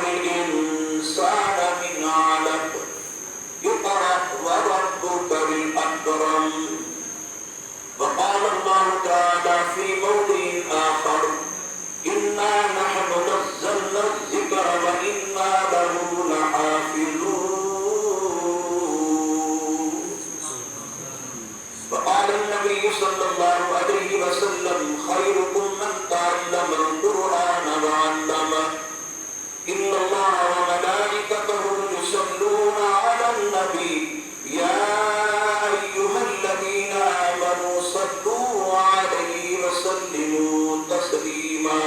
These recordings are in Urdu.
الإنسان من علق اقرأ وربك الأكرم. وقال الله تعالى في موضع آخر إنا نحن نزلنا الذكر وإنا له لحافظون. وقال النبي صلى الله عليه وسلم خيركم من تعلم القرآن وعلمه إن الله وملائكته يصلون على النبي يا أيها الذين آمنوا صلوا عليه وسلموا تسليما.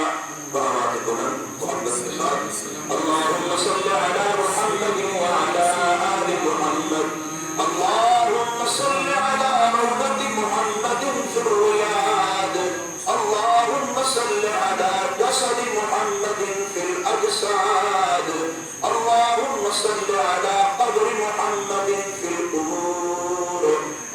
اللهم صل على محمد وعلى آل محمد. اللهم صل على روضة محمد في الرياض. اللهم صل على جسد محمد في الأجساد. اللهم صل على قبر محمد في القبور.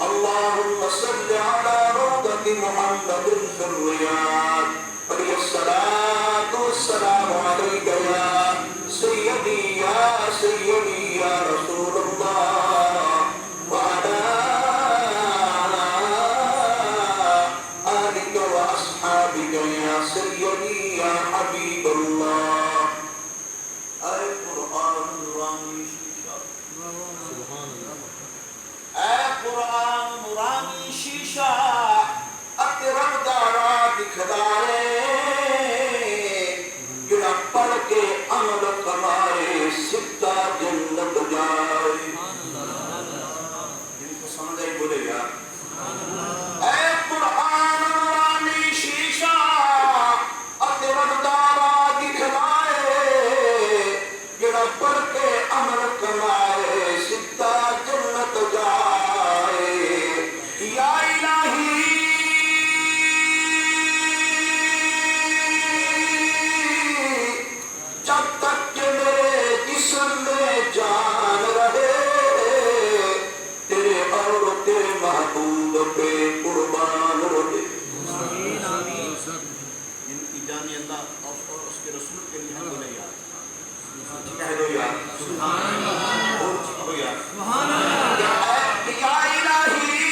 اللهم صل على روضة محمد في الرياض. عليه الصلاة والسلام عليك يا سيدي يا سيدي يا رسول الله وعلى آلك وأصحابك يا سيدي يا حبيب الله. اے قرآن نورانی شیشہ، اے قرآن نورانی شیشہ اکرم دارا دکھدارے جڑا پڑھ کے عمل کمائے سکتا جنت جائے. جن کو سمجھ آئی بولے گا اے قرآن نورانی شیشہ اکرم دارا دکھدارے جڑا پڑھ کے عمل کمائے سکتا جنت جائے. یا الہی جب تک کہ میرے جسم میں جان رہے تیرے اور تیرے محبوب پہ قربان رہے. ان کی جان اللہ اور اس کے رسول کے لیے ہم بولے یار کہہ دو یار سبحان اللہ اور کہو یار سبحان اللہ. یا الہی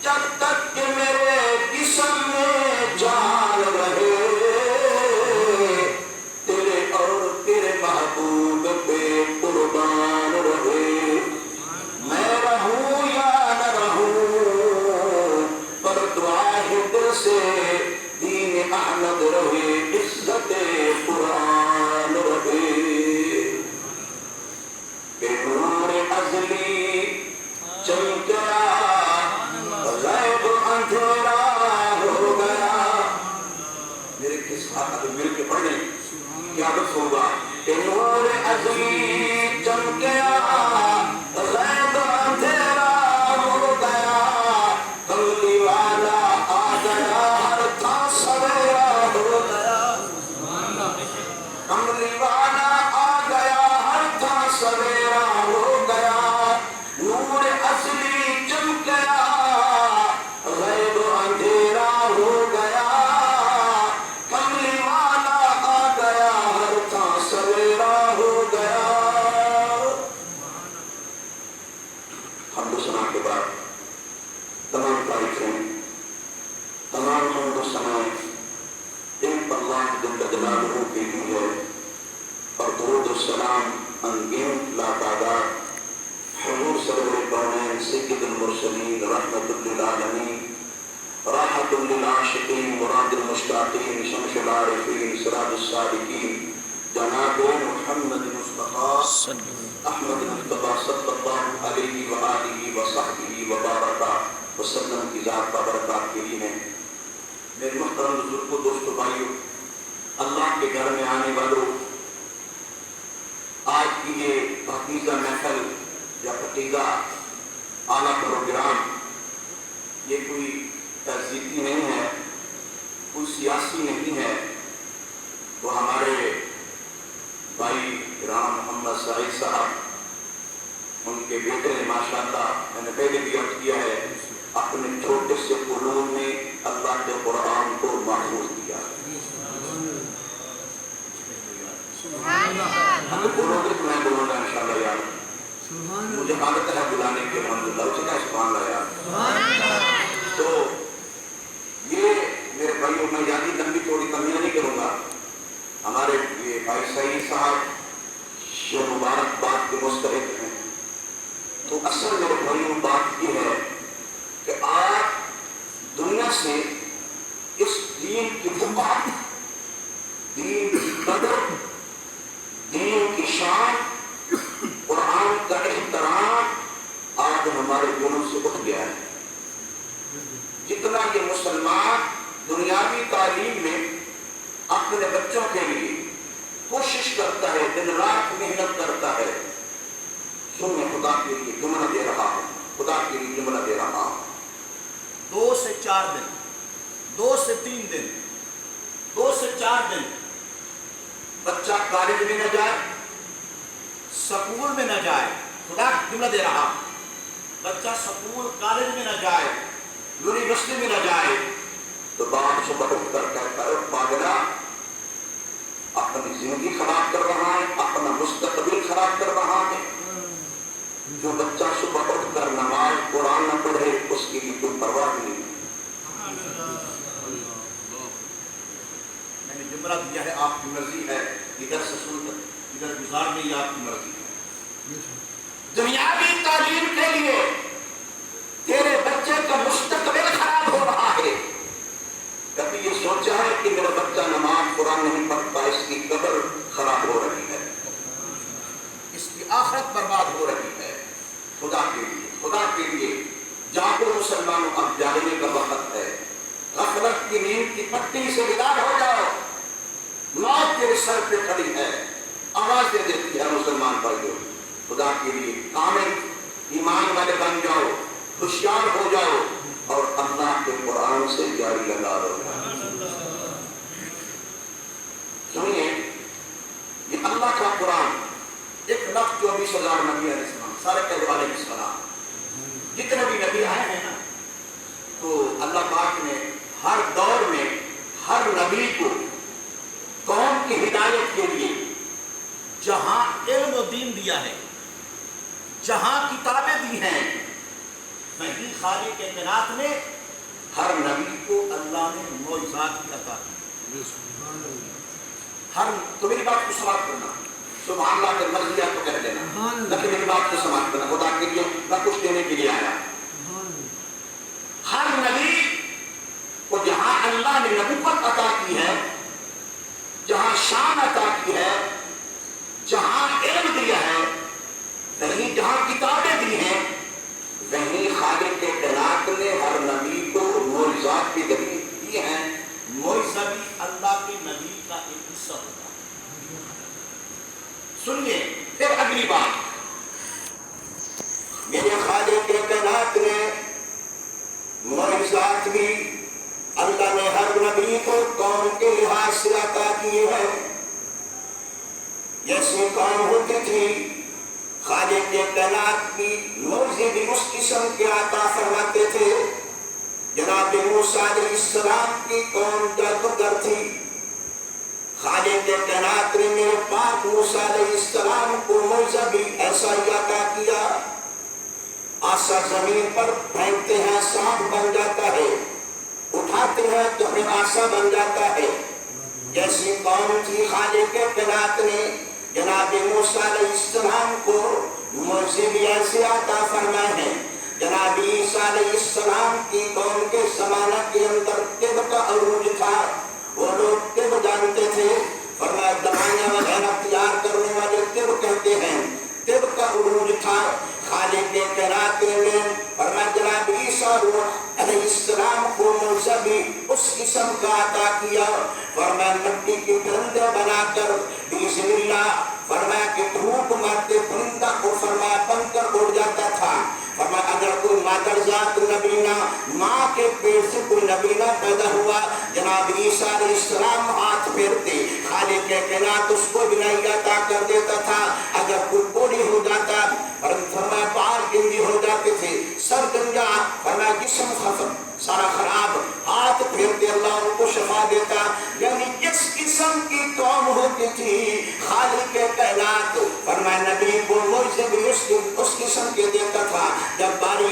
جب تک کہ میرے جسم میں جان رہے تیرے اور تیرے محبوب پہ قربان رہے. میں رہوں یا نہ رہوں پر دعا ہے دل سے دین احمد رہے عزت قرآن رہے. کہ نور ازلی چمکیا غیب اندھیرا ہو گیا. میرے کس ہاتھ مل کے پڑھنے کیا لطف ہوگا. کہ نور ازلی چمکیا غیب اندھیرا ہو گیا. کملی والا آ گیا ہر تھا سویرا ہو گیا. کملی والا آ گیا ہر تھا سویرا ہو گیا. نور اصلی چمکیا غیب اندھیرا ہو گیا. کملی والا آ گیا ہر تھا سویرا ہو گیا. حمد و ثنا کے بعد تمام تعریفیں تمام حمد و ثنائیں ایک اللہ جل جلالہ کے لیے ہے اور درود و سلام ان گنت لاتعداد حضور سرور کونین سید المرسلین رحمت للعالمین راحت للعاشقین مراد المشتاقین شمس العارفین سراج الصادقین جناب محمد مصطفیٰ احمد مصطفیٰ صلی اللہ علیہ وآلہ وصحبہ وبارک وسلم کی ذات بابرکات کے لیے ہیں. میرے محترم بزرگوں دوستو بھائیو اللہ کے گھر میں آنے والوں آج کی یہ پاکیزہ محفل یا پاکیزہ اعلیٰ پروگرام یہ کوئی تہذیبی نہیں ہے کوئی سیاسی نہیں ہے. وہ ہمارے بھائی رام محمد سعید صاحب ان کے بیٹے نے ماشاءاللہ میں نے پہلے بھی عرض کیا ہے اپنے چھوٹے سے قلوب میں اللہ کے قرآن کو محفوظ کیا. اگر بولو گے تو میں بولوں گا انشاءاللہ یار. مجھے عادت ہے بلانے کی الحمدللہ. اسی کا سبحان اللہ یار. تو یہ میرے بھائیوں میں یادی لمبی تھوڑی کمیاں نہیں کروں گا. ہمارے یہ بھائی سعید صاحب جو مبارکباد کے مستحق ہیں. تو اصل میرے بھائیوں بات یہ ہے کہ آپ دنیا سے اس دین کی بقات، دین کی قدر، دین کی شان، قرآن کا احترام آج ہمارے دلوں سے اٹھ گیا ہے. جتنا یہ مسلمان دنیاوی تعلیم میں اپنے بچوں کے لیے کوشش کرتا ہے، دن رات محنت کرتا ہے، سنیں خدا کے لیے جملہ دے رہا ہوں، خدا کے لیے جملہ دے رہا ہوں. 2 سے 4 دن، 2 سے 3 دن، 2 سے 4 دن بچہ کالج میں نہ جائے، سکول میں نہ جائے. خدا جملہ دے رہا ہوں. بچہ سکول کالج میں نہ جائے، یونیورسٹی میں نہ جائے تو باپ صبح اٹھ کر کہتا ہے پاگلا اپنی زندگی خراب کر رہا ہے، اپنا مستقبل خراب کر رہا ہے. جو بچہ صبح اٹھ کر نماز قرآن نہ پڑھے اس کے لیے کوئی پرواہ نہیں. میں نے جملہ دیا ہے، آپ کی مرضی ہے ادھر سے سن کر ادھر گزارنے، یہ آپ کی مرضی ہے. دنیاوی تعلیم کے لیے تیرے بچے کا مستقبل خراب ہو رہا ہے. کبھی یہ سوچا ہے کہ میرا بچہ نماز قرآن نہیں پڑھتا، اس کی قبر خراب ہو رہی ہے، اس کی آخرت برباد ہو رہی ہے. خدا کے لیے، خدا کے لیے جاگو مسلمانوں، اب جاگنے کا وقت ہے. غفلت کی نیند کی پٹی سے بیدار ہو جاؤ. موت تیرے سر پہ کھڑی ہے، آواز دے دیتی ہے. مسلمان بھائیوں، خدا کے لیے کامل ایمان والے بن جاؤ، ہوشیار ہو جاؤ اور اللہ کے قرآن سے جاری لگا دو. سنیے، یہ اللہ کا قرآن 1,24,000 نبی علیہ السلام، سارے کہہ علیہ السلام، جتنے بھی نبی آئے ہیں نا، تو اللہ پاک نے ہر دور میں ہر نبی کو قوم کی ہدایت کے لیے جہاں علم و دین دیا ہے، جہاں کتابیں دی ہیں، وہیں خالق کائنات نے ہر نبی کو اللہ نے معجزات کی عطا کی. ہر تو میری بات کو سماعت کرنا، سبحان اللہ کے مرضی آپ کو کہہ دینا، لیکن میری بات کو سماعت کرنا. خدا کے لیے میں کچھ دینے کے لیے آیا. ہر نبی کو جہاں اللہ نے نبوت عطا کی ہے، جہاں شان عطا کی ہے، جہاں علم دیا ہے، وہیں جہاں کتابیں دی ہیں، وہیں خالق کائنات نے ہر نبی کو معجزات کے ذریعے دیے ہیں. معجزہ بھی اللہ کے نبی کا ایک حصہ ہوتا ہے. سنیے پھر اگلی بات، میرے خالق کائنات نے معجزات بھی اللہ نے ہر نبی کو قوم کے لحاظ سے عطا کیے ہیں. جیسے قوم ہوتی تھی، خالق کائنات کی معجزے بھی اس قسم کے عطا فرماتے تھے. جناب موسیٰ علیہ السلام کی قوم جادوگر تھی. خالق کائنات نے میرے پاک موسیٰ علیہ السلام کو معجزہ بھی ایسا ہی عطا کیا. آسا زمین پر پھینکتے ہیں سانپ بن جاتا ہے، اٹھاتے ہیں تو پھر آسا بن جاتا ہے. جیسی قوم تھی، خالق کائنات نے جناب موسیٰ علیہ السلام کو معجزے بھی ایسے عطا فرمائے ہیں. جناب عیسیٰ علیہ السلام کی قوم کے زمانہ کے اندر طب کا عروج تھا. وہ لوگ طب جانتے تھے، فرمایا دوائیاں وغیرہ تیار کرنے والے طب کہتے ہیں. طب کا عروج تھا. خالق کائنات نے فرمایا جناب عیسیٰ علیہ السلام کو معجزہ بھی اس قسم کا عطا کیا. فرمایا مٹی کے پرندے بنا کر بسم اللہ، فرمایا کہ دھوپ مارتے پرندہ کو فرمایا بن کر اڑ جاتا تھا. فرمایا اگر کوئی مادرزاد نبینہ، ماں کے پیٹ سے کوئی نبینہ پیدا ہوا، جناب عیسیٰ علیہ السلام ہاتھ پھیرتے، خالق کائنات اس کو بنائی عطا کر دیتا تھا. اگر کوئی کوڑی ہو جاتا، فرمایا بال گنجی ہو جاتے تھے، سر گنجا، فرمایا جسم سارا خراب، ہاتھ پھیرتے اللہ ان کو شفا دیتا. یعنی اس قسم کی قوم ہوتی تھی.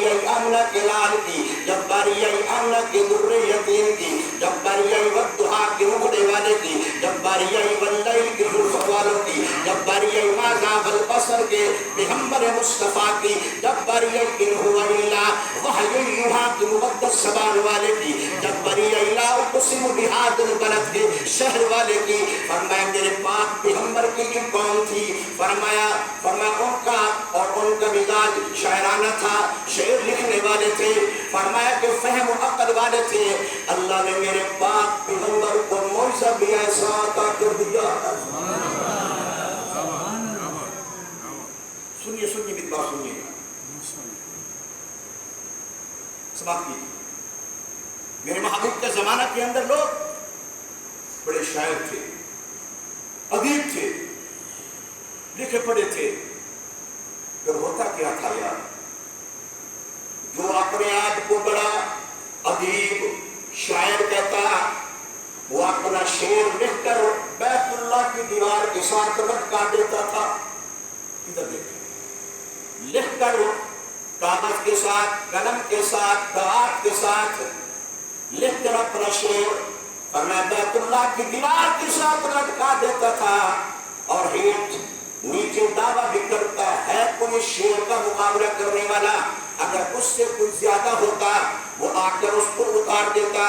باری آئی آمنہ کے لال کی، جب باری آئی آمنہ کے در یتیم کی، جب باری آئی والضحیٰ کے مغرے والے کی، جب باری آئی واللیل کے زلف والوں کی، جب باری آئی ما زاغ البصر کے پیغمبر مصطفیٰ کی، جب باری آئی ان هو الا وحی یوحیٰ کے مقدس زبان والے کی، جب باری آئی لا اقسم بہذا البلد کے شہر والے کی، فرمایا میرے پاک پیغمبر کی جو قوم تھی، فرمایا ان کا اور ان کا مزاج شاعرانہ تھا، شعر لکھنے والے تھے، فرمایا کہ فہم و عقل والے تھے، اللہ نے میرے پاک پیغمبر کو معجزہ بھی ایسا عطا کر دیا۔ سنیے میری بات سنیے، سماعت کیجیے۔ میرے محبوب کے زمانہ کے اندر لوگ بڑے شاعر تھے، ادیب تھے، لکھے پڑھے تھے، پھر ہوتا کیا تھا یار، جو اپنے آپ کو بڑا ادیب شاعر کہتا، وہ اپنا شعر لکھ کر بیت اللہ کی دیوار کے ساتھ لٹکا دیتا تھا۔ ادھر دیکھیں، لکھ کر کاغذ کے ساتھ، قلم کے ساتھ، دوات کے ساتھ لکھ کر اپنا شعر فرمایا بیت اللہ کی دیوار کے ساتھ لٹکا دیتا تھا، اور ہیٹ نیچے دعویٰ بھی کرتا ہے کوئی شعر کا مقابلہ کرنے والا اگر اس سے کوئی زیادہ ہوتا وہ آ کر اس کو اتار دیتا،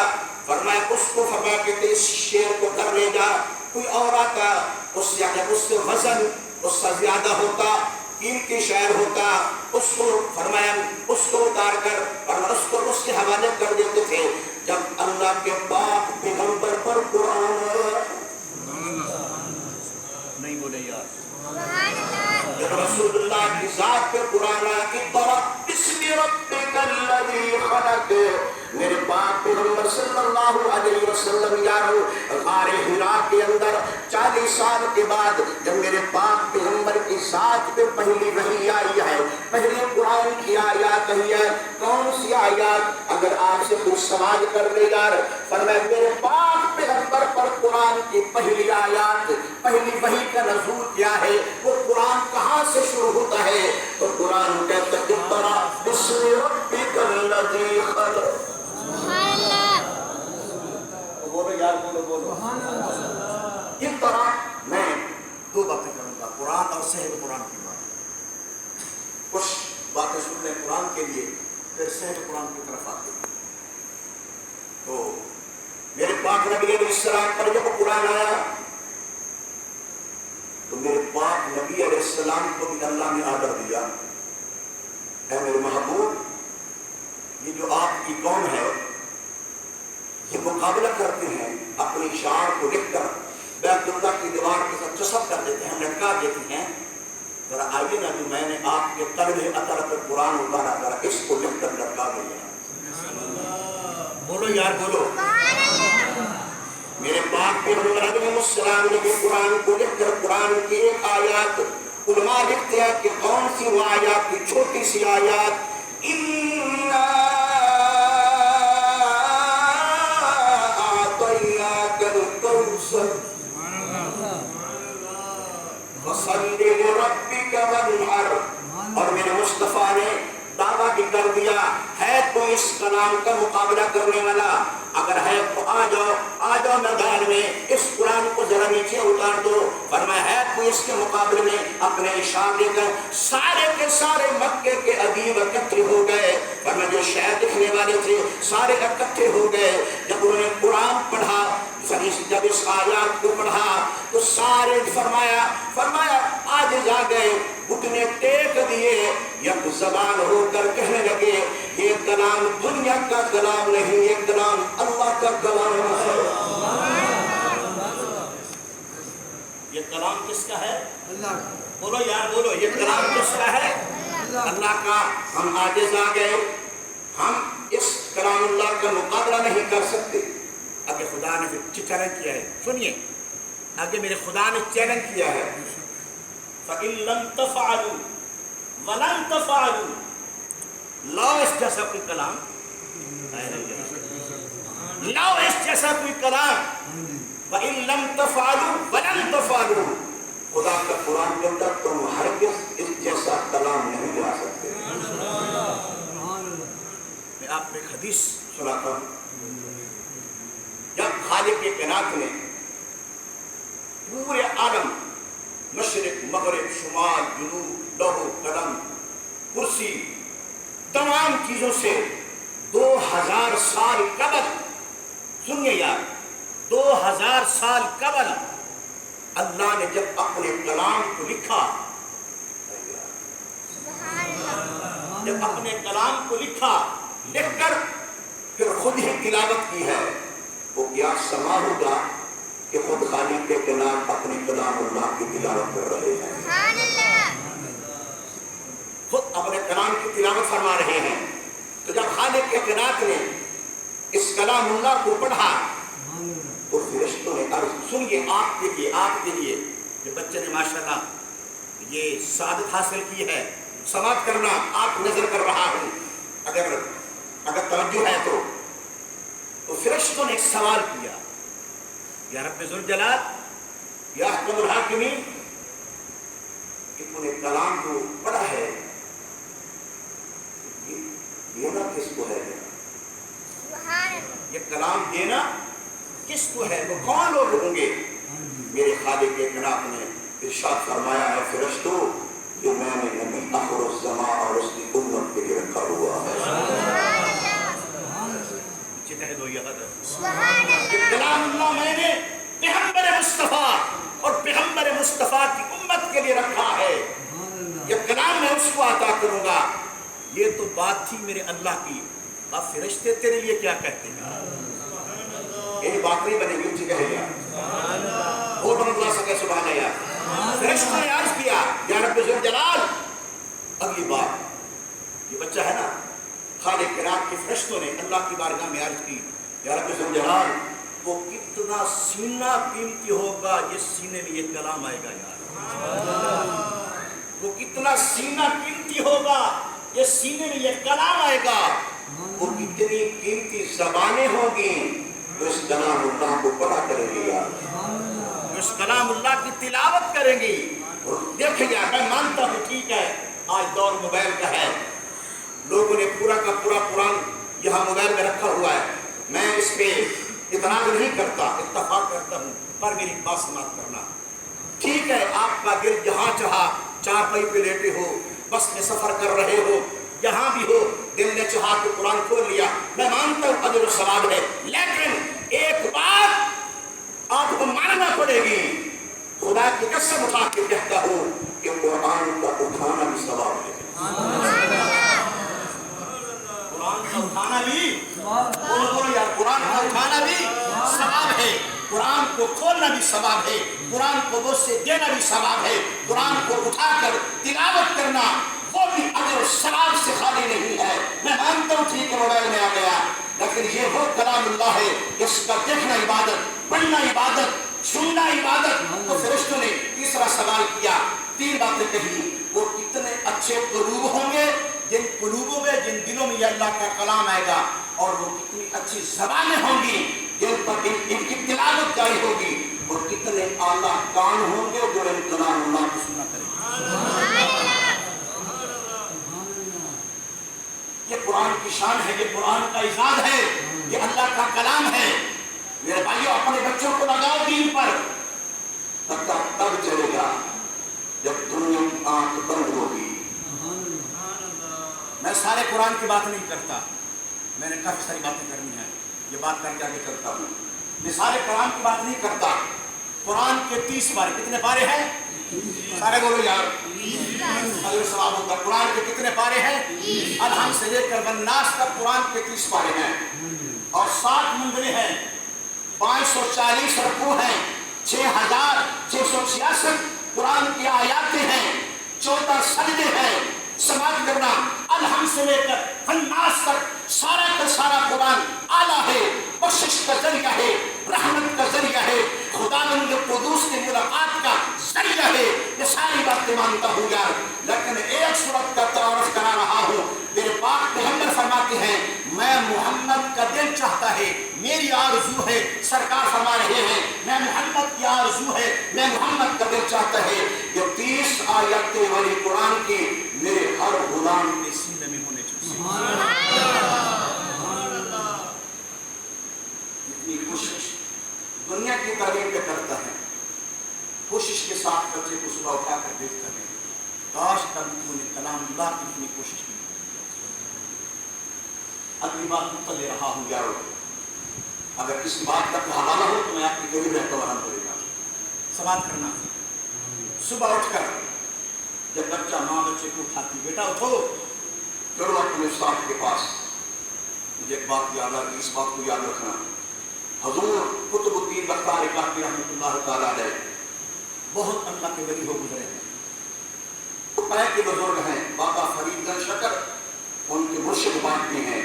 فرمایا اس کو فرمایا کہ اس شعر کو کر لے جا، کوئی اور آتا اس سے اگر اس سے وزن اس سے زیادہ ہوتا، قیمتی شاعر ہوتا، اس کو فرمایا اس کو اتار کر اور اس کو اس کے حوالے کر دیتے تھے۔ جب اللہ کے پاک پیغمبر پر قرآن نہیں بولے یار، جب رسول اللہ کی ذات پہ قرآن اقرأ بسم ربک الذی خلق، میرے پاک پیغمبر صلی اللہ علیہ وسلم یارو غار حرا کے اندر 40 سال کے بعد جب میرے پاک پیغمبر کی ذات پہ پہلی وحی آئی ہے، پہلی قرآن کی آیات آئی ہے، کون سی آیات؟ اگر آپ سے کوئی سوال کر لے یار، فرمایا میرے پاک پیغمبر پر قرآن کی پہلی آیات، پہلی وحی کا نزول کیا ہے، وہ قرآن کہاں سے شروع ہوتا ہے؟ تو قرآن کہتا ہے اقرأ بسم ربک الذی خلق۔ بولو یار، بولو۔ اس طرح میں 2 باتیں کروں گا، قرآن اور صحیح قرآن کی بات، کچھ باتیں سن لیں قرآن کے لیے، پھر صحیح قرآن کی طرف آتے ہیں۔ تو میرے پاک نبی علیہ السلام پر جب قرآن آیا تو میرے پاک نبی علیہ السلام کو بھی اللہ نے آرڈر دیا، اے میرے محبوب، یہ جو آپ کی قوم ہے یہ مقابلہ کرتے ہیں، اپنی شعر کو لکھ کر بیت اللہ کی دیوار کے ساتھ چسپ کر دیتے ہیں، لٹکا دیتے ہیں، ذرا آئیے نا جو میں نے آپ کے قلب اطہر پر قرآن اتارا، ذرا اس کو لکھ کر لٹکا دیا۔ بولو یار، بولو۔ میرے پاک پیغمبر علیہ السلام نے بھی قرآن کو لکھ کر قرآن کی ایک آیات، علماء لکھتے ہیں کہ کون سی وہ آیات کی چھوٹی سی آیات، اِنَّا أَعْطَيْنَاكَ الْكَوْثَرَ فَصَلِّ لِرَبِّكَ وَانْحَرْ، اور میرے مصطفیٰ نے دعویٰ بھی کر دیا ہے کوئی اس کلام کا مقابلہ کرنے والا اگر ہے تو آ جاؤ میدان میں، اس قرآن کو ذرا نیچے اتار دو۔ فرمایا ہے کوئی اس کے مقابلے میں اپنے اشارے لے کر سارے کے سارے مکے کے ادیب اکٹھے ہو گئے، فرمایا جو شعر لکھنے والے تھے سارے اکٹھے ہو گئے۔ جب انہوں نے قرآن پڑھا، جب اس آیات کو پڑھا تو سارے فرمایا آج جا گئے، گھٹنے ٹیک دیے، یک زبان ہو کر کہنے لگے یہ کلام دنیا کا کلام نہیں، یہ کلام اللہ کا کلام ہے۔ یہ کلام کس کا ہے؟ اللہ کا۔ بولو یار، بولو، یہ کلام کس کا ہے؟ اللہ کا۔ ہم عاجز آ گئے، ہم اس کلام اللہ کا مقابلہ نہیں کر سکتے۔ آگے خدا نے پھر چیلنج کیا ہے، سنیے آگے میرے خدا نے چیلنج کیا ہے، فَإِن لَمْ تَفْعَلُوا وَلَنْ تَفْعَلُوا، لاؤ اس جیسا کوئی کلام، لاؤ اس جیسا کوئی کلام، فَإِن لَمْ تَفْعَلُوا وَلَنْ تَفْعَلُوا، خدا کا قرآن کے اندر تم ہرگز اس جیسا کلام نہیں لا سکتے۔ آپ کو ایک حدیث سناتا ہوں. جب خالق کائنات نے پورے عالم مشرق مغرب شمال جنوب لوح قلم کرسی تمام چیزوں سے 2000 سال قبل، سنیے یار، 2000 سال قبل اللہ نے جب اپنے کلام کو لکھا، جب اپنے کلام کو لکھا، لکھ کر پھر خود ہی تلاوت کی ہے، وہ کیا سما ہوگا کہ خود خالق کے کلام اپنے کلام اللہ کی تلاوت کر رہے ہیں، خود اپنے کلام کی تلاوت فرما رہے ہیں. تو جب خالق کے کائنات نے اس کلام اللہ کو پڑھا تو فرشتوں نے عرض، سنیے آپ کے لیے یہ بچے نے ماشاءاللہ یہ سعادت حاصل کی ہے، سماعت کرنا آپ نظر کر رہا ہوں، اگر توجہ ہے تو فرشتوں نے ایک سوال کیا، یا رب ذوالجلال یا احکم الحاکمین، کہ انہوں نے کلام کو پڑھا ہے، دینا کس کو ہے؟ یہ کلام دینا کس کو ہے؟ وہ کون لوگ ہوں گے؟ میرے خالق کے کائنات نے ارشاد فرمایا ہے، فرشتوں جو میں نے نبی آخر الزمان اور اس کی امت کے لیے رکھا ہوا ہے. کلام اللہ میں نے پیغمبر مصطفیٰ اور پیغمبر مصطفیٰ کی امت کے لیے رکھا ہے، یہ کلام میں اس کو عطا کروں گا. یہ تو بات تھی میرے اللہ کی، اب فرشتے تیرے لیے کیا کہتے ہیں؟ یہ بات نہیں بنے گی، اچھی کہے گا وہ بن اللہ سکے سبحان اللہ. فرشتوں نے عرض کیا، یا رب ذوالجلال، اگلی بات یہ بچہ ہے نا، خالق کائنات کے فرشتوں نے اللہ کی بارگاہ میں عرض کی، یا رب ذوالجلال وہ کتنا سینہ قیمتی ہوگا جس سینے میں یہ کلام آئے گا یار، وہ کتنا سینہ قیمتی ہوگا یہ سینے میں یہ کلام آئے گا، وہ کتنی قیمتی زبانیں ہوں گی جو اس کلام اللہ کو پڑھا کریں گی یار، جو اس کلام اللہ کی تلاوت کریں گی. دیکھیں یار، میں مانتا ہوں ٹھیک ہے آج دور موبائل کا ہے، لوگوں نے پورا کا پورا قرآن یہاں موبائل میں رکھا ہوا ہے، میں اس پہ اعتراض نہیں کرتا، اتفاق کرتا ہوں، پر میری بات سماعت کرنا. ٹھیک ہے آپ کا دل جہاں چاہا چارپائی پہ لیٹے ہو، بس میں سفر کر رہے ہو، جہاں بھی ہو دل نے چاہا کہ قرآن کھول لیا، میں مانتا ہوں اجر و ثواب ہے، لیکن ایک بات آپ کو ماننا پڑے گی، خدا کی قسم اٹھا کے کہتا ہوں کہ قرآن کا اٹھانا بھی ثواب ہے. قرآن کا اٹھانا بھی، قرآن کا اٹھانا بھی ثواب ہے، قرآن کو کھولنا بھی ثواب ہے، قرآن کو وہ سے دینا بھی ثواب ہے، قرآن کو اٹھا کر تلاوت کرنا وہ بھی اجر و ثواب سے خالی نہیں ہے. میں مانتا ہوں ٹھیک ہے موبائل میں آ گیا، لیکن یہ وہ کلام اللہ ہے جس کا دیکھنا عبادت، پڑھنا عبادت، سننا عبادت. تو فرشتوں نے تیسرا سوال کیا، 3 باتیں کہی، وہ کتنے اچھے قلوب ہوں گے جن قلوبوں میں، جن دلوں میں یہ اللہ کا کلام آئے گا، اور وہ کتنی اچھی زبانیں ہوں گی جن پر ان کی تلاوت جاری ہوگی، اور کتنے اعلیٰ کان ہوں گے جو ان کلام اللہ کی سننا کریں گے. یہ قرآن کی شان ہے، یہ قرآن کا اعزاز ہے، یہ اللہ کا کلام ہے. میرے بھائیوں اپنے بچوں کو لگاؤ دین پر، تب چلے گا جب دنیا کی آنکھ بند ہوگی. میں سارے قرآن کی بات نہیں کرتا، میں نے کافی ساری باتیں کرنی ہیں، یہ بات کر کے آگے چلتا ہوں. میں سارے قرآن کی بات نہیں کرتا. قرآن کے 30 پارے، کتنے پارے ہیں؟ سارے بولو یار، اگر ثواب ہوگا. قرآن کے کتنے پارے ہیں؟ الحمد سے لے کر والناس تک قرآن کے 30 پارے ہیں، اور 60 منزلیں ہیں، 540 رکوع ہیں، 6666 قرآن کی آیاتیں ہیں، 14 سجدے ہیں. سماعت کرنا الحمد سے لے کر والناس تک سارا کا سارا قرآن اعلیٰ ہے، بخشش کا ذریعہ ہے، رحمت کا ذریعہ ہے، خداوند قدوس کی ملاقات کا ذریعہ ہے. یہ ساری باتیں مانتا ہوں یار، لیکن ایک صورت کا تعارف کرا رہا ہوں. میرے پاک پیغمبر فرماتے ہیں میں محمد کا دل چاہتا ہے، میری آرزو ہے. سرکار فرما رہے ہیں میں محمد کی آرزو ہے، میں محمد کا دل چاہتا ہے. یہ 30 آیتیں والی قرآن کی میرے ہر غلام کے سینے میں ہونے چاہیے. دنیا کی تعلیم پہ کرتا ہے، کوشش کے ساتھ بچے کو صبح اٹھا کر دیکھتا ہے، کاش کبھی تم نے کلام اللہ کی اتنی کوشش کی۔ اگلی بات نقطہ لے رہا ہوں یارو، اگر اس بات کا حوالہ ہو تو میں آپ کے قریب رہتا ہوں، الحمد للہ سماعت کرنا۔ صبح اٹھ کر جب بچہ ماں بچے کو اٹھاتی، بیٹا اٹھو، چلو اپنے استاد کے پاس۔ مجھے ایک بات یاد آ گئی، اس بات کو یاد رکھنا، حضور قطب الدین بختیار کاکی رحمۃ اللہ تعالیٰ علیہ بہت اللہ کے ولی ہو گزرے ہیں، پائے کے بزرگ ہیں، بابا فرید گنج شکر ان کے مرشد بات میں ہیں۔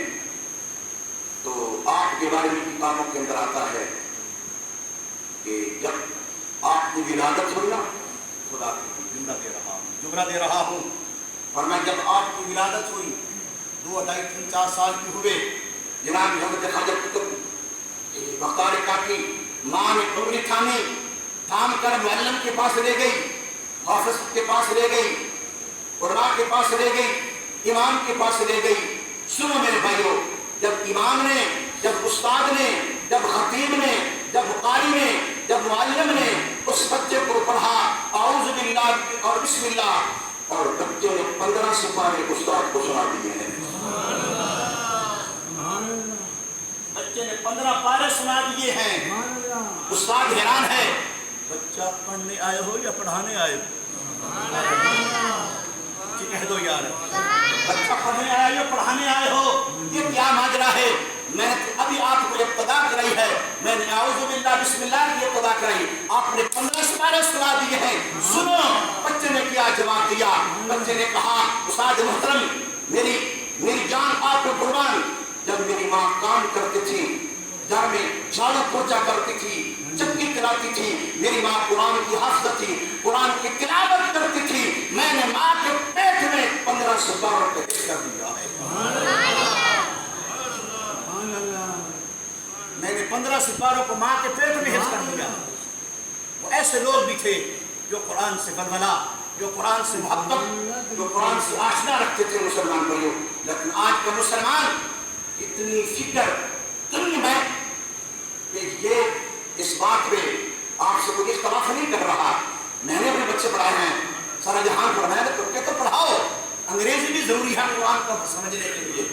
تو آپ کے بارے میں کتابوں کے اندر آتا ہے کہ جب آپ کی ولادت ہوئی نا، خدا کی جملہ دے رہا ہوں، اور میں جب آپ کی ولادت ہوئی 2 ڈھائی 3 4 سال کی ہوئے، جناب حضرت خواجہ قطب بختیار کاکی ماں نے انگلی تھام کر معلم کے پاس لے گئی، حافظ کے پاس لے گئی، علماء کے پاس لے گئی، امام کے پاس لے گئی۔ سنو میرے بھائیو، جب امام نے، جب استاد نے، جب خطیب نے، جب قاری نے، جب معلم نے اس بچے کو پڑھا اعوذ باللہ اور بسم اللہ، اور بچے نے 15 سپارے استاد کو سنا دیے ہیں۔ بچے نے 15 پارے سنا دیے ہیں، استاد حیران ہے، بچہ پڑھنے آئے ہو یا پڑھانے آئے ہو؟ جی کہہ دو یار، بچہ پڑھنے آئے ہو پڑھانے آئے ہو؟ یہ کیا ماجرا ہے؟ میں نے ابھی آپ کو ابتدا کرائی ہے، میں نے اعوذ باللہ بسم اللہ کی ابتدا کرائی، آپ نے 15 سپارے سنا دیے ہیں۔ سنو بچے نے کیا جواب دیا، بچے نے کہا استاد محترم، میری جان آپ کو قربان، جب میری ماں کام کرتی تھی، گھر میں جھاڑو پوچھا کرتی تھی، چکی کراتی تھی، میری ماں قرآن کی حافظ تھی، قرآن کی تلاوت کرتی تھی، میں نے ماں کے پیٹ میں 15 سپاروں کو حفظ کر دیا ہے۔ میں نے 15 سپاروں کو ماں کے پیٹ میں حفظ کر دیا۔ وہ ایسے لوگ بھی تھے جو قرآن سے ولولہ، جو قرآن سے محبت، جو قرآن سے آشنا رکھتے تھے مسلمان بھائیوں، لیکن آج کا مسلمان اتنی فکر تنگ ہے کہ یہ اس بات میں آپ سے کوئی اختلاف نہیں کر رہا۔ میں نے اپنے بچے پڑھائے ہیں، سارا جہان پڑھایا تو پڑھاؤ، انگریزی بھی ضروری ہے قرآن کو سمجھنے کے لیے،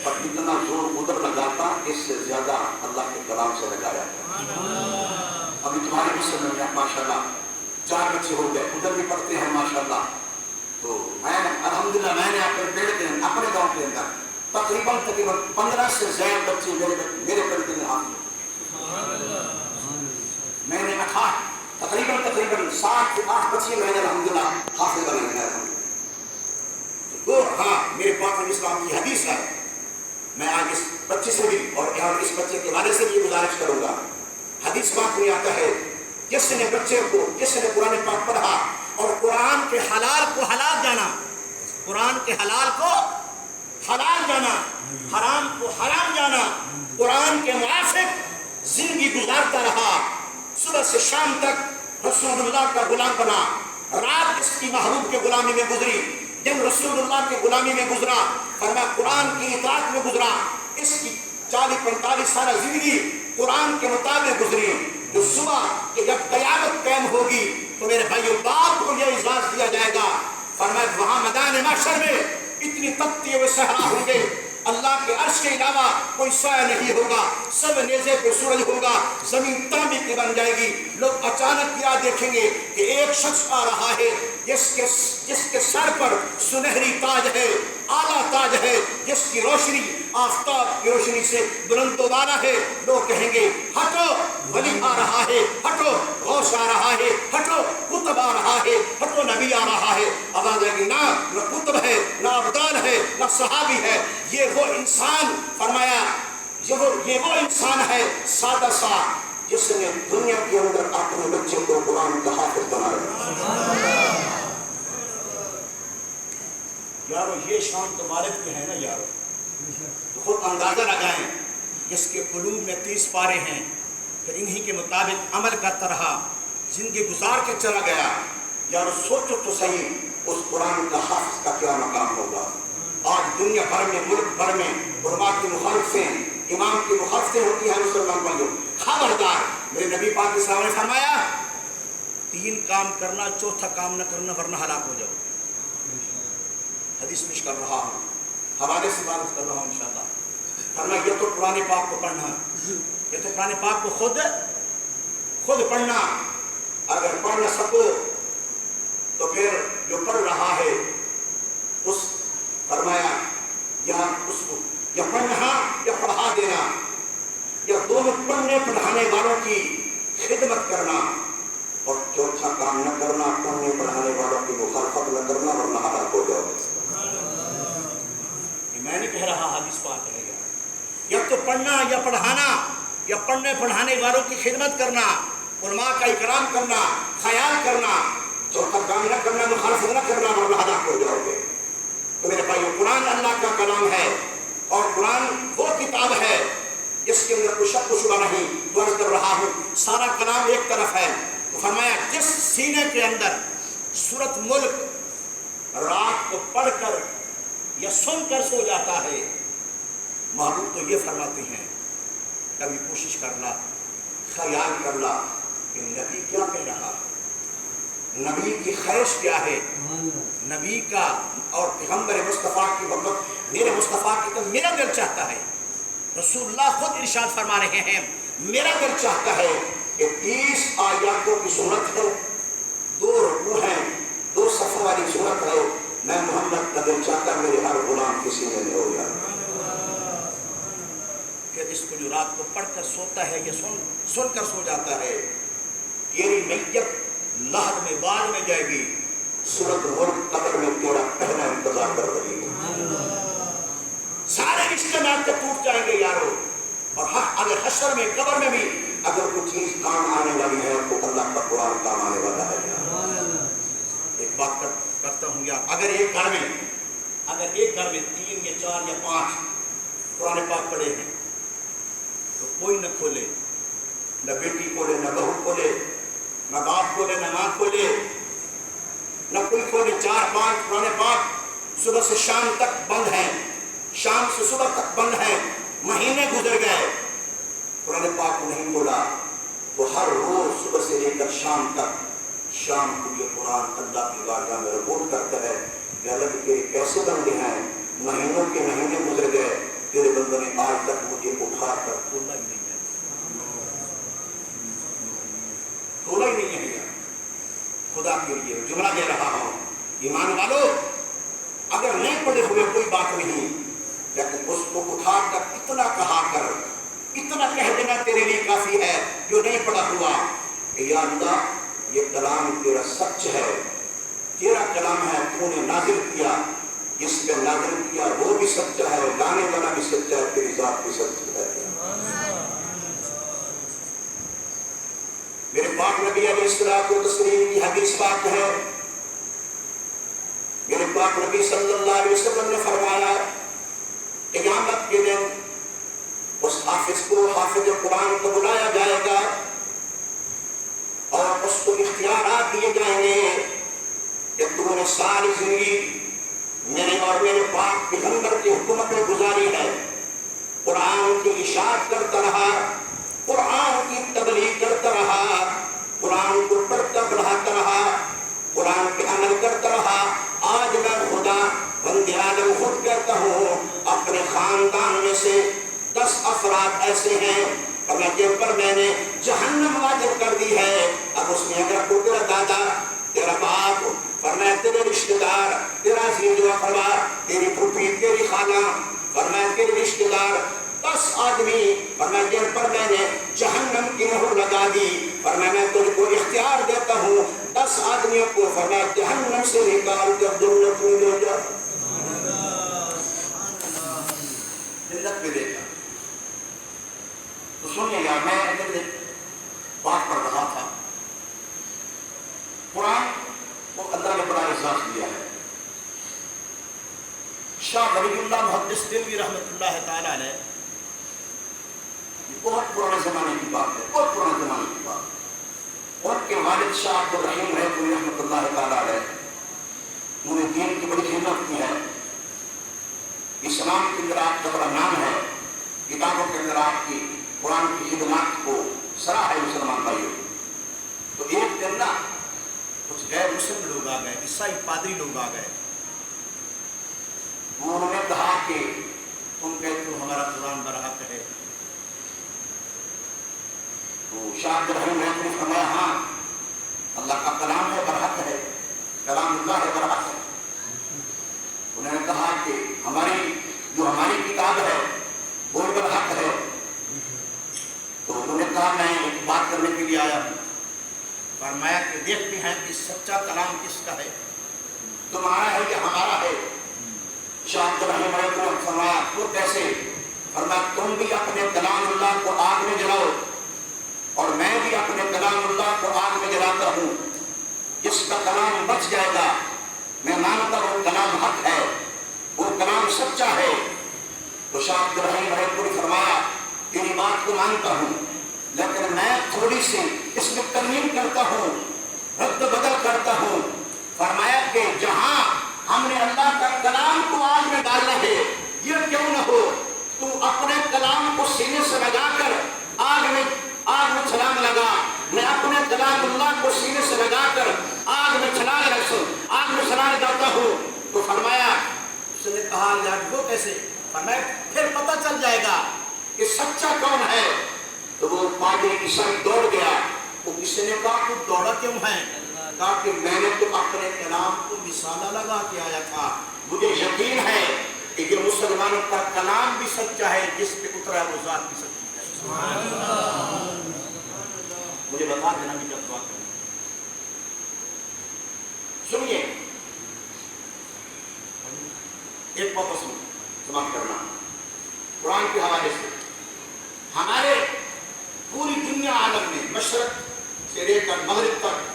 پر اتنا زور ادھر لگاتا اس سے زیادہ اللہ کے کلام سے لگایا۔ ابھی تمہارے مسلم میں ماشاءاللہ 4 بچے ہو گئے، ادھر بھی پڑھتے ہیں ماشاءاللہ۔ تو میں الحمدللہ میں نے اپنے پیڑ کے اندر، اپنے گاؤں کے اندر تقریباً 15 سے زیادہ بچے میرے پڑھتے ہیں آپ۔ میں نے تقریباً 7 سے 8 بچے میں نے الحمدللہ حافظ بنائے ہیں۔ تو ہاں میرے پاک اسلام کی حدیث ہے، میں آج اس بچے سے بھی اور اس بچے کے والد سے بھی گزارش کروں گا۔ حدیث پاک میں آتا ہے، جس نے قرآن پاک پڑھا اور قرآن کے حلال کو حلال جانا، قرآن کے حلال کو حلال جانا، حرام کو حرام جانا، قرآن کے موافق زندگی گزارتا رہا، صبح سے شام تک رسول اللہ کا غلام بنا، رات اس کی محبوب کے غلامی میں گزری، جب رسول اللہ کے غلامی میں گزرا، فرمایا قرآن کی اطاعت میں گزرا، اس کی 40-45 سالہ زندگی قرآن کے مطابق گزری۔ جو صبح کہ جب قیامت قائم ہوگی تو میرے بھائیو باپ کو یہ اعزاز دیا جائے گا، فرمایا وہاں میدان محشر میں اتنی تپتی ہوئے صحرا ہوں گے، اللہ کے عرش کے علاوہ کوئی سایہ نہیں ہوگا، سب نیزے پہ سورج ہوگا، زمین تانبے کی بن جائے گی۔ لوگ اچانک کیا دیکھیں گے کہ ایک شخص آ رہا ہے جس کے سر پر سنہری تاج ہے، اعلیٰ تاج ہے، جس کی روشنی آفتاب کی روشنی سے بلند و بالا ہے۔ لوگ کہیں گے ہٹو ولی آ رہا ہے، ہٹو غوث آ رہا ہے، ہٹو قطب آ رہا ہے، ہٹو نبی آ رہا ہے۔ آواز ہے کہ نہ قطب ہے، نہ ابدال ہے، نہ صحابی ہے، یہ وہ انسان، فرمایا یہ وہ انسان ہے سادہ سا جس نے دنیا کے اندر اپنے بچے کو قرآن کا حافظ بنایا۔ یارو یہ شان تو والد کے ہے نا یارو، تو خود اندازہ لگائیں، جس کے قلوب میں 30 پارے ہیں، پھر انہی کے مطابق عمل کرتا رہا، زندگی گزار کے چلا گیا۔ یارو سوچو تو صحیح اس قرآن کا حافظ کا کیا مقام ہوگا۔ آج دنیا بھر میں، ملک بھر میں علماء کی مخالفتیں، امام کی مخالفتیں ہوتی ہیں مسلمان بھائیوں، خبردار میرے نبی پاک صلی اللہ علیہ وسلم نے فرمایا 3 کام کرنا، چوتھا کام نہ کرنا ورنہ ہلاک ہو جاؤ. حدیث پیش کر رہا ہوں، حوالے سے بات کر رہا ہوں انشاءاللہ. فرمایا یہ تو قرآن پاک کو پڑھنا، یہ تو قرآن پاک کو خود پڑھنا. اگر پڑھ نہ سکو تو پھر جو پڑھ رہا ہے اس فرمایا یہاں اس کو یا پڑھنا یا پڑھا دینا، یا دونوں پڑھنے پڑھانے والوں کی خدمت کرنا. اور چوتھا کام نہ کرنا، پڑھنے پڑھانے والوں کی مخالفت نہ کرنا ورنہ ہلاک ہو جاؤ. میں نہیں کہہ رہا، حدیث پاک ہے. یا تو پڑھنا یا پڑھانا یا پڑھنے پڑھانے والوں کی خدمت کرنا، علماء کا اکرام کرنا، خیال کرنا. چوتھا کام نہ کرنا، مخالفت نہ کرنا ورنہ ہلاک ہو جاؤ گے. تو میرے بھائیو، قرآن اللہ کا کلام ہے اور قرآن وہ کتاب ہے جس کے اندر کوئی شک و شبہ نہیں. تو عرض کر رہا ہوں سارا کلام ایک طرف ہے. تو فرمایا جس سینے کے اندر سورۃ ملک رات کو پڑھ کر یا سن کر سو جاتا ہے، محبوب تو یہ فرماتے ہیں کبھی کوشش کر لا، خیال کر لا کہ نبی کیا کہہ رہا ہے، نبی کی خواہش کیا ہے. نبی کا اور پیغمبر مصطفیٰ کی محبت، میرے مصطفیٰ کی تو میرا دل چاہتا ہے. رسول اللہ خود ارشاد فرما رہے ہیں میرا دل چاہتا ہے کہ 30 آیاتوں کی سورت ہے، 2 رکوع ہیں، 2 صفوں والی سورت ہے. میں محمد کا دل چاہتا میرے ہر غلام کسی میں ہو جائے کہ اس کو جو رات کو پڑھ کر سوتا ہے یا سن کر سو جاتا ہے، تیری میت لحد میں بعد میں جائے گی، سورۃ ملک قبر میں تیرا پہلا انتظار کر رہی ہے. سارے رشتے ناطے ٹوٹ جائیں گے یارو. اور اگر حشر میں قبر میں بھی اگر کوئی چیز کام آنے والی ہے تو اللہ کا قرآن کام آنے والا ہے. ایک بات کرتا ہوں یار، اگر ایک گھر میں 3 یا 4 یا 5 قرآن پاک پڑھے ہیں تو کوئی نہ کھولے، نہ بیٹی کھولے، نہ بہو کھولے، نہ باپ کھولے، نہ ماں کھولے، نہ کوئی کھولے. 4-5 قرآن پاک صبح سے شام تک بند ہیں، شام سے صبح تک بند ہیں. مہینے گزر گئے، قرآن پاک کو نہیں کھولا. وہ ہر روز صبح سے لے کر شام تک، شام کو یہ قرآن اللہ کی بارگاہ میں رپورٹ کرتا ہے کہ اللہ کے کیسے بندے ہیں، مہینوں کے مہینے گزر گئے، تیرے بندوں نے آج تک مجھے اٹھا کر کھولا ہی نہیں ہے، کھولا ہی نہیں ہے. خدا کے لیے جملہ دے رہا ہوں، ایمان والو اگر نہیں پڑھے ہوئے کوئی بات نہیں، لیکن اس کو اٹھا کر اتنا کہا کر، اتنا کہہ دینا تیرے لیے کافی ہے جو نہیں پڑھا ہوا کہ یا اللہ یہ کلام تیرا سچ ہے، تیرا کلام ہے، تو نے نازل کیا، جس پہ نازل کیا وہ بھی سچا ہے، لانے والا بھی سچا ہے، تیری ذات بھی سچی ہے. میرے پاک نبی علیہ الصلوۃ والتسلیم کی حدیث پاک ہے، میرے پاک نبی صلی اللہ علیہ وسلم نے فرمایا قیامت کے دن اس حافظ کو، حافظ قرآن کو بلایا جائے گا اور اس کو اختیارات دیے جائیں گے کہ تو نے ساری زندگی میرے اور میرے پاک پیغمبر کی حکومت میں گزاری ہے، قرآن کی اشاعت کرتا رہا، قرآن کی تبلیغ کرتا رہا، قرآن کو پڑھتا پڑھاتا رہا، قرآن پہ عمل کرتا رہا. آج میں خدا بندے عالم خود کہتا ہوں اپنے خاندان میں سے 10 افراد ایسے ہیں اور جن پر میں نے جہنم واجب کر دی ہے. اب اس میں اگر تو تیرا دادا، تیرا باپ، فرمایا تیرے رشتہ دار، تیرا عزیز و اقربا، تیری پھوپھی، تیری خالہ، فرمایا تیرے رشتہ دار 10 آدمی، فرمایا جن پر میں نے جہنم کی مہر لگا دی، فرمایا میں تجھ کو اختیار دیتا ہوں 10 آدمیوں کو، فرمایا جہنم سے نکال کر جنت میں لے جا. جنت میں لے جا. تو سنیے یار، میں ایک بات پڑھ رہا تھا، قرآن کو اللہ نے بڑا اعزاز دیا ہے. شاہ ولی اللہ محدث دہلوی رحمۃ اللہ تعالی علیہ، بہت پرانے زمانے کی بات ہے، بہت پرانے زمانے کی بات. ان کے والد شاہ عبد الرحیم رحمۃ اللہ تعالی علیہ، انہوں نے دین کی بڑی خدمت کی ہے. اسلام کے اندر آپ کا بڑا نام ہے، کتابوں کے اندر آپ کی قرآن کی خدمات کو سرا ہے مسلمان بھائیوں. تو ایک دن نا کچھ غیر مسلم لوگ آ گئے, عیسائی پادری لوگ آ گئے. انہوں نے کہا کہ تم کہتے ہو ہمارا قرآن برحق ہے. تو شاہ عبد الرحیم نے فرمایا ہاں اللہ کا کلام ہے, برحق ہے, کلام اللہ ہے, برحق ہے. انہوں نے کہا کہ ہماری کتاب ہے وہ برحق ہے. تو انہوں نے کہا میں ایک بات کرنے کے لیے آیا ہوں. فرمایا کہ دیکھتے ہیں کہ سچا کلام کس کا ہے, تمہارا ہے یا ہمارا ہے. شاہ عبد الرحیم نے فرمایا وہ کیسے؟ فرمایا تم بھی اپنے کلام اللہ کو آگ میں جلاؤ اور میں بھی اپنے کلام اللہ کو آگ میں جلاتا ہوں. جس کا کلام بچ جائے گا میں مانتا ہوں کلام حق ہے, وہ کلام سچا ہے. تو شاہ عبد الرحیم نے فرمایا تیری بات کو مانتا ہوں لیکن میں تھوڑی سی اس میں ترمیم کرتا ہوں, رد بدل کرتا ہوں. فرمایا کہ جہاں ہم نے اللہ کا کلام کو آگ میں ڈالنا ہے یہ کیوں نہ ہو تو اپنے کلام کو سینے سے لگا کر آگ میں چھلانگ لگا. میں اپنے کلام اللہ کو سینے سے لگا کر آگ میں چھلانگ لگاتا ہوں. تو فرمایا اس نے کہا یار وہ کیسے؟ فرمایا پھر پتہ چل جائے گا کہ سچا کون ہے. تو وہ پادری عیسائی دوڑ گیا. وہ کسی نے کہا تو دوڑا کیوں ہے؟ کہا کہ میں نے تو اپنے کلام کو مثالہ لگا کے آیا تھا, مجھے یقین ہے کہ یہ مسلمانوں کا کلام بھی سچا ہے, جس پہ اترا ہے وہ ذات بھی سچی ہے. مجھے بتا دینا بھی جب بات کریں. سنیے ایک بات سماپت کرنا قرآن کے حوالے سے. ہمارے پوری دنیا عالم میں مشرق سے لے کر مغرب تک,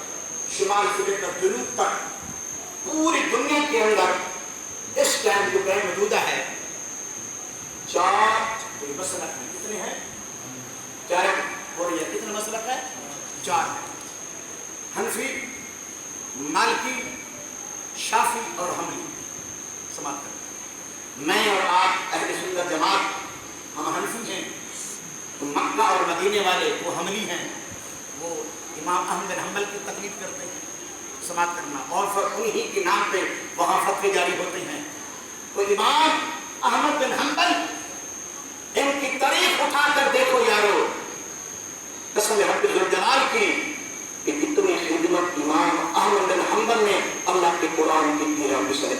شمال سے لے کر جنوب تک, پوری دنیا کے اندر اس ٹائم جو غیر موجودہ ہے 4 مسلک ہیں. کتنے ہیں؟ 4. اور یہ کتنے مسلک ہے؟ 4 ہے. حنفی, مالکی, شافی اور حنبلی. سماپت کریں. میں اور آپ اہل سنت جماعت ہم حنفی ہیں, تو مکہ اور مدینے والے وہ حنبلی ہیں, وہ امام احمد بن حنبل کی تقلید کرتے ہیں. سماعت کرنا. اور پھر انہی کے نام پہ وہاں فتوے جاری ہوتے ہیں. تو امام احمد بن حنبل ان کی تاریخ اٹھا کر دیکھو یارو, قسم رب ذوالجلال کی کہ کتنی خدمت امام احمد بن حنبل نے اللہ کے قرآن کی کی رب سے.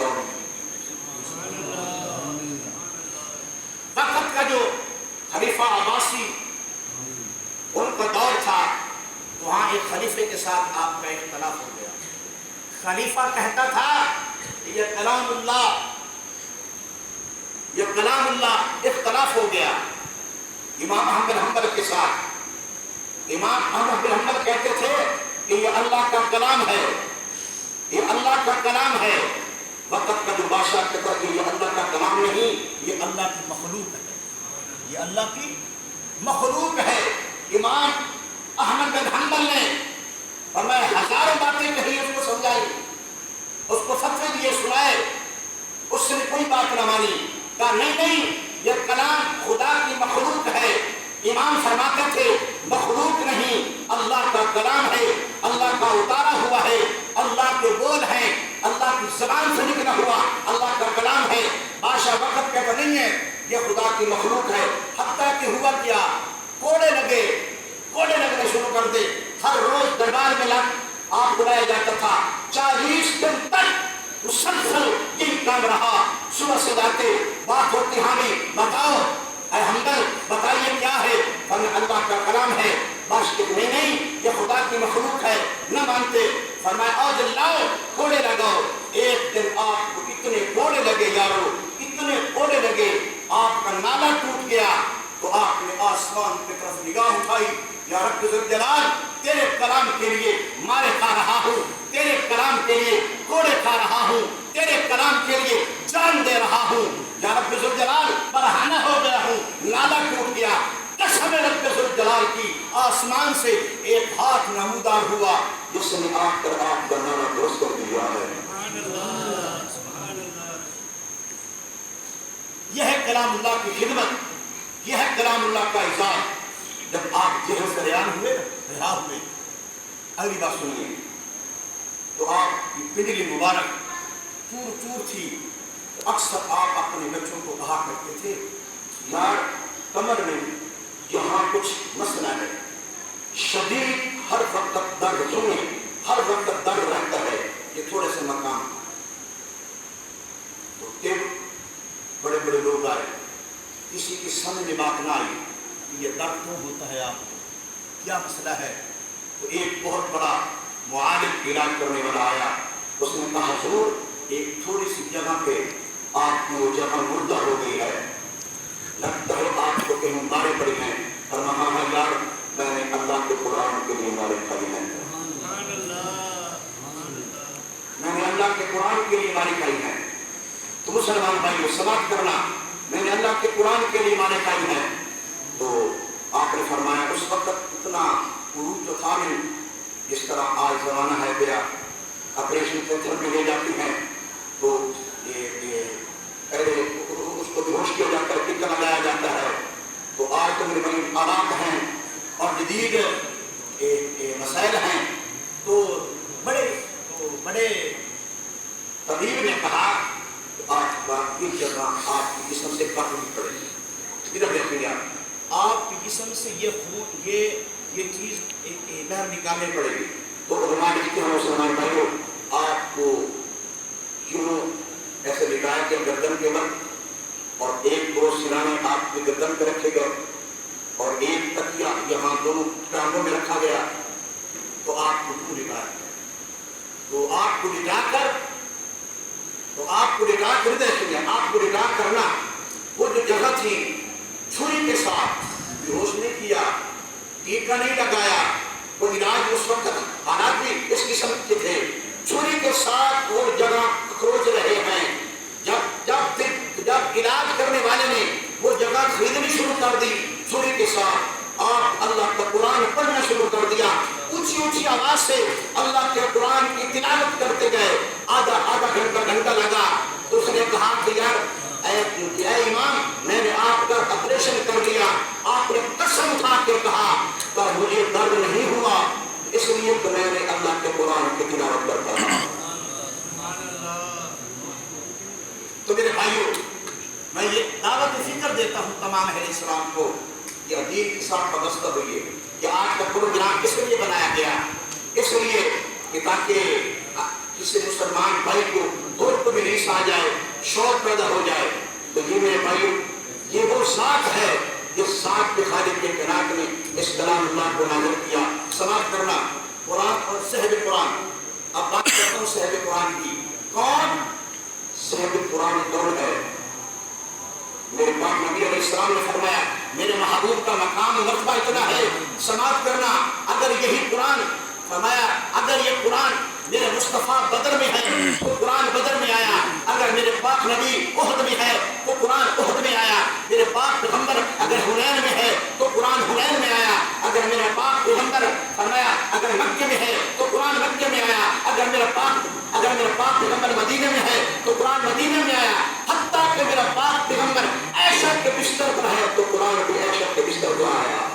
وقت کا جو خلیفہ عباسی ان کا دور تھا, وہاں ایک خلیفے کے ساتھ آپ کا اختلاف ہو گیا. خلیفہ کہتا تھا یہ کلام اللہ اختلاف ہو گیا امام احمد بن حنبل کے ساتھ. امام احمد بن حنبل کہتے تھے کہ یہ اللہ کا کلام ہے, یہ اللہ کا کلام ہے. وقت کا جو بادشاہ کہتا کہ یہ اللہ کا کلام نہیں, یہ اللہ کی مخلوق ہے, یہ اللہ کی مخلوق ہے. امام احمد بن حنبل نے فرمایا ہزاروں باتیں کہی, اس کو سمجھائی, اس کو فتوے دیے, سنائے, اس نے کوئی بات نہ مانی. کہا نہیں یہ کلام خدا کی مخلوق ہے. امام فرماتے تھے مخلوق نہیں, اللہ کا کلام ہے, اللہ کا اتارا ہوا ہے, اللہ کے بول ہیں, اللہ کی زبان سے نکلا ہوا اللہ کا کلام ہے. بادشاہ وقت کہتا نہیں ہے یہ خدا کی مخلوق ہے. حتیٰ کہ ہوا کیا, کوڑے لگنے شروع کر دے. ہر روز دربار میں آپ بلایا جاتا تھا. 40 دن تک مسلسل یہ کام رہا. صبح سے جاتے, بات ہوتی حامی بتاؤ اے حنبل بتائیے کیا ہے؟ فرمایا اللہ کا کلام ہے. بس نہیں یہ خدا کی مخلوق ہے, نہ مانتے. فرمایا آج لاؤ کوڑے لگاؤ. ایک دن آپ کو اتنے کوڑے لگے یارو, اتنے کوڑے لگے, آپ کا نالا ٹوٹ گیا. تو آپ نے آسمان کی طرف نگاہ اٹھائی, یا رب ذوالجلال تیرے کلام کے لیے مارے کھا رہا ہوں, تیرے کلام کے لیے کوڑے کھا رہا ہوں, تیرے کلام کے لیے جان دے رہا ہوں. یا رب ذوالجلال برہنہ ہو گیا ہوں, نالا ٹوٹ گیا. قسم رب ذوالجلال کی, آسمان سے ایک ہاتھ نمودار ہوا جس نے آ کر آپ کا نالا درست کر دیا ہے. یہ ہے کلام اللہ کی خدمت, یہ ہے کلام اللہ کا اعزاز. جب آپ جیل سے رہا ہوئے اگلی بات سنیے، تو آپ کی پنڈلی مبارک چور چور تھی، تو اکثر آپ اپنے بچوں کو کہا کرتے تھے یار کمر میں یہاں کچھ مسئلہ ہے، شدید ہر وقت درد سنیں، ہر وقت درد رہتا ہے، یہ تھوڑے سے مقام۔ تو پھر بڑے بڑے لوگ آئے، کسی کی سمجھ میں بات نہ آئی کہ یہ درد کیوں ہوتا ہے، آپ کو کیا مسئلہ ہے؟ تو ایک بہت بڑا معالج علاج کرنے والا آیا، اس نے کہا حضور ایک تھوڑی سی جگہ پہ آپ کی وہ جگہ مردہ ہو گئی ہے، لگتا ہے آپ کو کہیں مارے پڑے ہیں، اور ہاں یار میں نے اللہ کے قرآن کے لیے مارے کھائی ہیں، میں نے اللہ کے قرآن کے لیے مارے کھائی ہیں۔ تو مسلمان بھائیو سماعت کرنا، میں نے اللہ کے قرآن کے لیے مارے کھائی ہیں۔ تو آپ نے فرمایا اس وقت اتنا عروج تو تھا نہیں جس طرح آج زمانہ ہے گیا، آپریشن تھیٹر میں لے جاتی ہیں تو یہ پہلے اس کو بیہوش کیا جاتا ہے، ٹکا لگایا جاتا ہے، تو آج تو میرے آلات ہیں اور جدید مسائل ہیں، تو بڑے طبیب نے کہا کہ آپ کی جگہ آپ کی جسم سے کاٹنی پڑے گی، ادھر دیکھیں گے آپ کی جسم سے یہ خون یہ چیز لہر نکالنے پڑے گی۔ تو علماء لکھتے ہیں مسلمان بھائیوں آپ کو یوں ایسے لٹایا کہ گردن کے وقت، اور ایک دو سرانے آپ کے گردن پہ رکھے گئے اور ایک تکیہ یہاں دونوں ٹانگوں میں رکھا گیا، تو آپ کو کیوں لٹایا؟ تو آپ کو لٹا کر دیکھیں گے، آپ کو لٹا کرنا وہ جو جگہ تھی چھری کے ساتھ بیہوش نہیں کیا، ٹیکا نہیں لگایا، وہ علاج اس وقت حالات بھی اس قسم کے تھے، چھری کے ساتھ وہ جگہ کھروچ رہے ہیں۔ جب علاج کرنے والے نے وہ جگہ خریدنی شروع کر دی چھری کے ساتھ، آپ اللہ کا قرآن پڑھنا شروع کر دیا، اونچی اونچی آواز سے اللہ کے قرآن کی تلاوت کرتے گئے، آدھا گھنٹہ لگا۔ تو اس نے کہا کہ یار اے امام میں نے آپ کا آپریشن کر دیا، آپ نے قسم اٹھا کے کہا کہ مجھے درد نہیں ہوا، اس لیے تو میں نے اللہ کے قرآن کی تلاوت کرتا تھا۔ تو میرے بھائیوں میں یہ دعوت فکر دیتا ہوں تمام اہل اسلام کو، یہ دین کے ساتھ وابستہ ہوئیے کہ آج کا پروگرام کس لیے بنایا گیا، اس لیے کہ تاکہ کسی مسلمان بھائی کو دور کو بھی نہیں آ جائے، شوق پیدا ہو جائے۔ تو یہ میرے بھائیوں یہ وہ ذات ہے جس ذات کے خالق کے کائنات نے اس کلام اللہ کو نازل کیا۔ سماعت کرنا قرآن اور صاحب قرآن، اب بات کرتا ہوں صاحب قرآن کی۔ کون صاحب قرآن کون ہے؟ میرے پاک نبی علیہ السلام نے فرمایا میرے محبوب کا مقام و مرتبہ اتنا ہے، سماعت کرنا اگر یہی قرآن، فرمایا اگر یہ قرآن میرے مصطفیٰ بدر میں ہے تو قرآن بدر میں آیا، اگر میرے پاک نبی احد میں ہے تو قرآن احد میں آیا، میرے پاک پیغمبر اگر حنین میں ہے تو قرآن حنین میں آیا، اگر میرا پاک پیغمبر فرمایا اگر مکے میں ہے تو قرآن مکے میں آیا، اگر میرا پاک پیغمبر مدینے میں ہے تو قرآن مدینے میں آیا، حتیٰ کہ میرا پاک پیغمبر عائشہ کے بستر پر ہے تو قرآن بھی عائشہ کے بستر پر آیا۔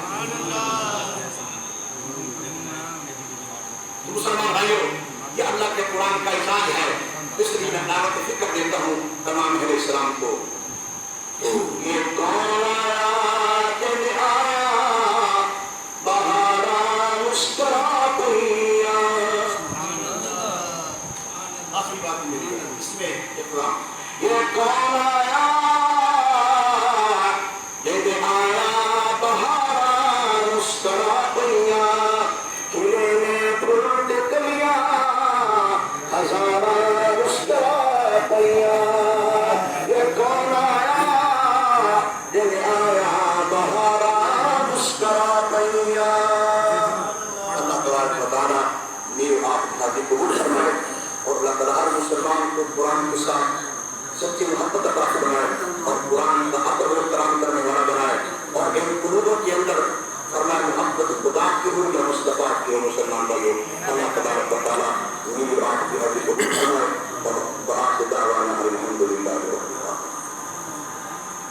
مسلمان بھائیوں یہ اللہ کے قرآن کا اعزاز ہے، اس لیے میں دعوت فکر دیتا ہوں تمام اہل اسلام کو۔ یہ کون آیا کہ آیا بہارا مسکرا پہیا، آخری بات میری ہے اس میں اقرا، یہ کون آیا یہ آیا بہارا مسکرا پہیا، اور اللہ تعالیٰ ہر مسلمان کو قرآن کے ساتھ سچی محبت عطا فرمائے اور قرآن کا ادب و احترام کرنے والا بنائے، اور ان قلوبوں کے اندر فرمائے محبت خدا کی ہو یا مصطفیٰ کی ہو۔ مسلمان بھائیوں اللہ تبارک و تعالیٰ میری آپ کی حاضری کو فرمائے اور